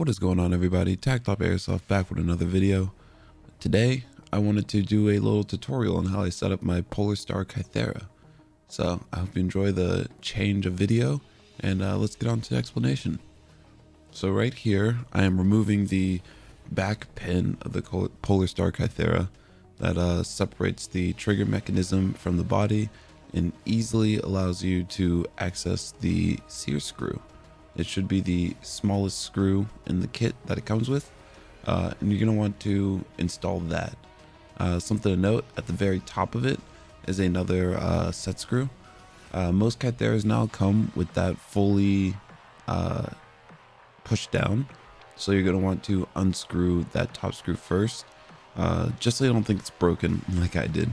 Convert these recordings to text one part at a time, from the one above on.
What is going on, everybody? Tactop Airsoft back with another video. Today I wanted to do a little tutorial on how I set up my Polarstar Kythera. So I hope you enjoy the change of video, and let's get on to the explanation. So right here I am removing the back pin of the Polarstar Kythera that separates the trigger mechanism from the body and easily allows you to access the sear screw. It should be the smallest screw in the kit that it comes with, and you're going to want to install that. Something to note, at the very top of it is another set screw. Most Kytheras now come with that fully pushed down, so you're going to want to unscrew that top screw first, just so you don't think it's broken like I did.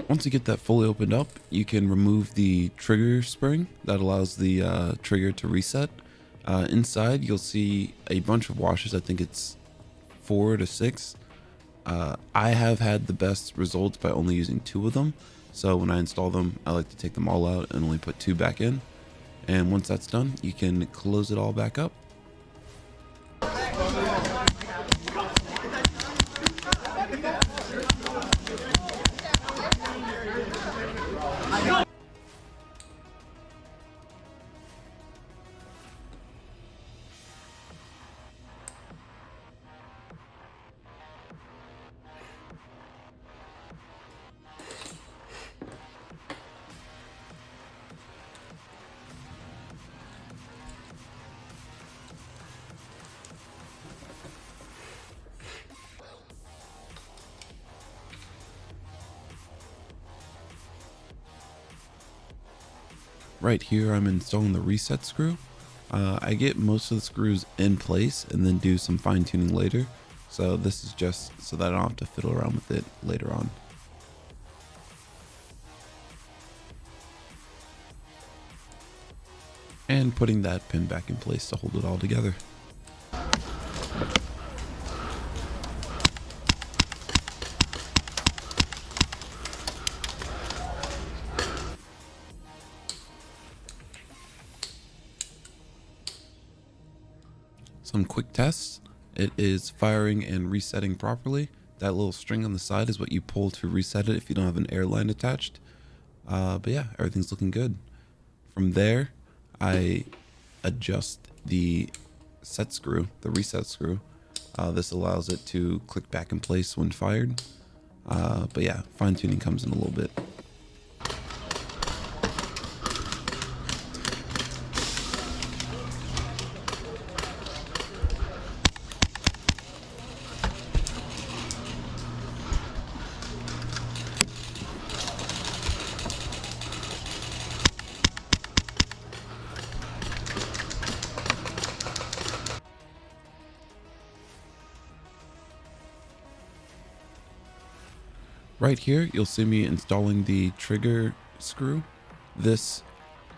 Once you get that fully opened up, you can remove the trigger spring that allows the trigger to reset. Inside, you'll see a bunch of washers. I think it's 4 to 6. I have had the best results by only using 2 of them. So when I install them, I like to take them all out and only put 2 back in. And once that's done, you can close it all back up. Right here, I'm installing the reset screw. I get most of the screws in place and then do some fine tuning later. So this is just so that I don't have to fiddle around with it later on. And putting that pin back in place to hold it all together. Some quick tests. It is firing and resetting properly. That little string on the side is what you pull to reset it if you don't have an air line attached. But yeah, everything's looking good. From there, I adjust the set screw, the reset screw. This allows it to click back in place when fired. But yeah, fine tuning comes in a little bit. Right here, you'll see me installing the trigger screw. This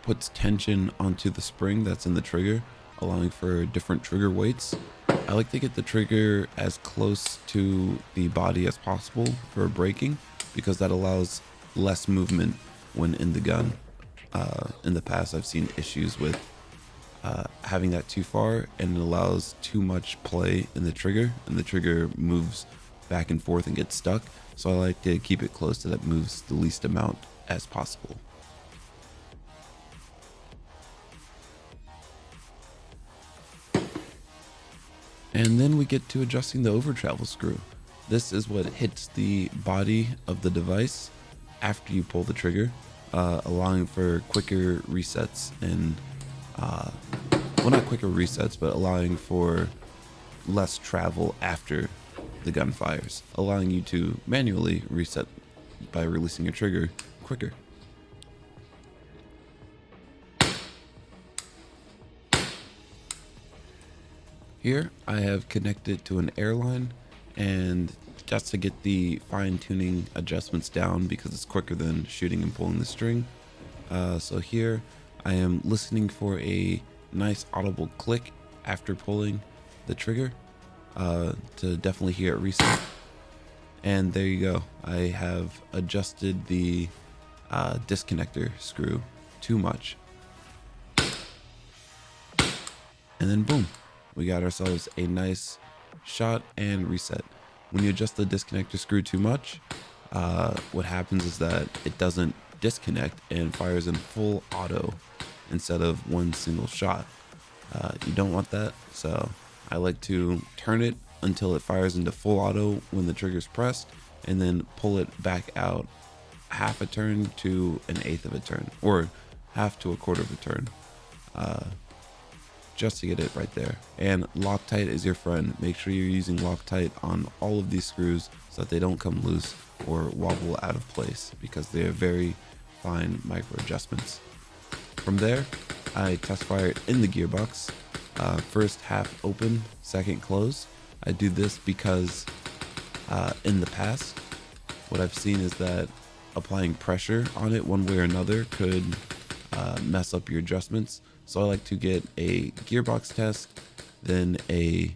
puts tension onto the spring that's in the trigger, allowing for different trigger weights. I like to get the trigger as close to the body as possible for braking, because that allows less movement when in the gun. In the past, I've seen issues with having that too far, and it allows too much play in the trigger, and the trigger moves back and forth and gets stuck. So I like to keep it close to that moves the least amount as possible. And then we get to adjusting the over travel screw. This is what hits the body of the device after you pull the trigger, allowing for quicker resets and well, not quicker resets, but allowing for less travel after the gun fires, allowing you to manually reset by releasing your trigger quicker. Here I have connected to an airline, and just to get the fine-tuning adjustments down because it's quicker than shooting and pulling the string. So here I am listening for a nice audible click after pulling the trigger to definitely hear it reset. And there you go. I have adjusted the disconnector screw too much. And then boom, we got ourselves a nice shot and reset. When you adjust the disconnector screw too much, what happens is that it doesn't disconnect and fires in full auto instead of one single shot. You don't want that, so I like to turn it until it fires into full auto when the trigger's pressed, and then pull it back out half a turn to an eighth of a turn, or half to a quarter of a turn, just to get it right there. And Loctite is your friend. Make sure you're using Loctite on all of these screws so that they don't come loose or wobble out of place, because they are very fine micro adjustments. From there, I test fire it in the gearbox. First half open, second close. I do this because in the past, what I've seen is that applying pressure on it one way or another could mess up your adjustments. So I like to get a gearbox test, then a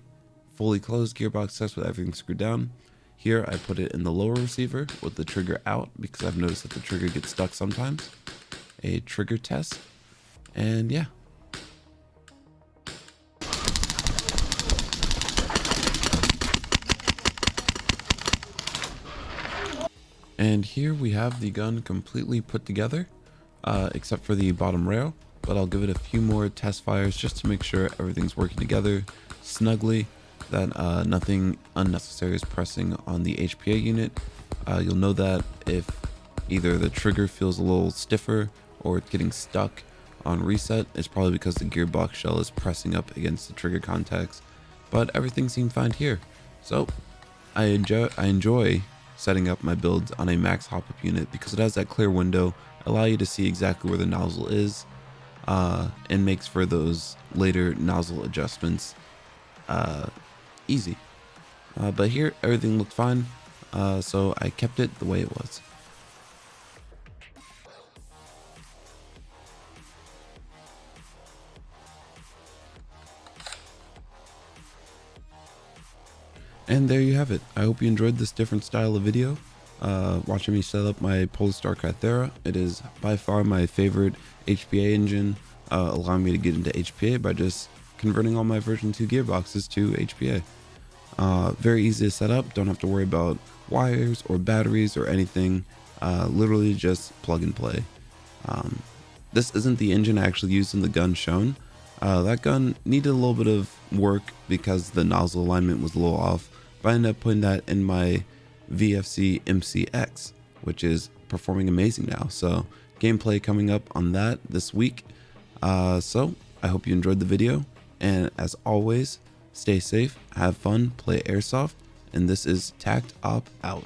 fully closed gearbox test with everything screwed down. Here I put it in the lower receiver with the trigger out because I've noticed that the trigger gets stuck sometimes. A trigger test, and yeah. And here we have the gun completely put together, except for the bottom rail, but I'll give it a few more test fires just to make sure everything's working together snugly, that nothing unnecessary is pressing on the HPA unit. You'll know that if either the trigger feels a little stiffer or it's getting stuck on reset, it's probably because the gearbox shell is pressing up against the trigger contacts, but everything seemed fine here. So I enjoy setting up my builds on a max hop-up unit because it has that clear window, allow you to see exactly where the nozzle is, and makes for those later nozzle adjustments easy. But here everything looked fine, so I kept it the way it was. And there you have it. I hope you enjoyed this different style of video, watching me set up my Polarstar Kythera. It is by far my favorite HPA engine, allowing me to get into HPA by just converting all my version 2 gearboxes to HPA. Very easy to set up, don't have to worry about wires or batteries or anything, literally just plug and play. This isn't the engine I actually used in the gun shown. That gun needed a little bit of work because the nozzle alignment was a little off, but I ended up putting that in my VFC MCX, which is performing amazing now. So gameplay coming up on that this week. So I hope you enjoyed the video, and as always, stay safe, have fun, play airsoft, and this is Tact Op out.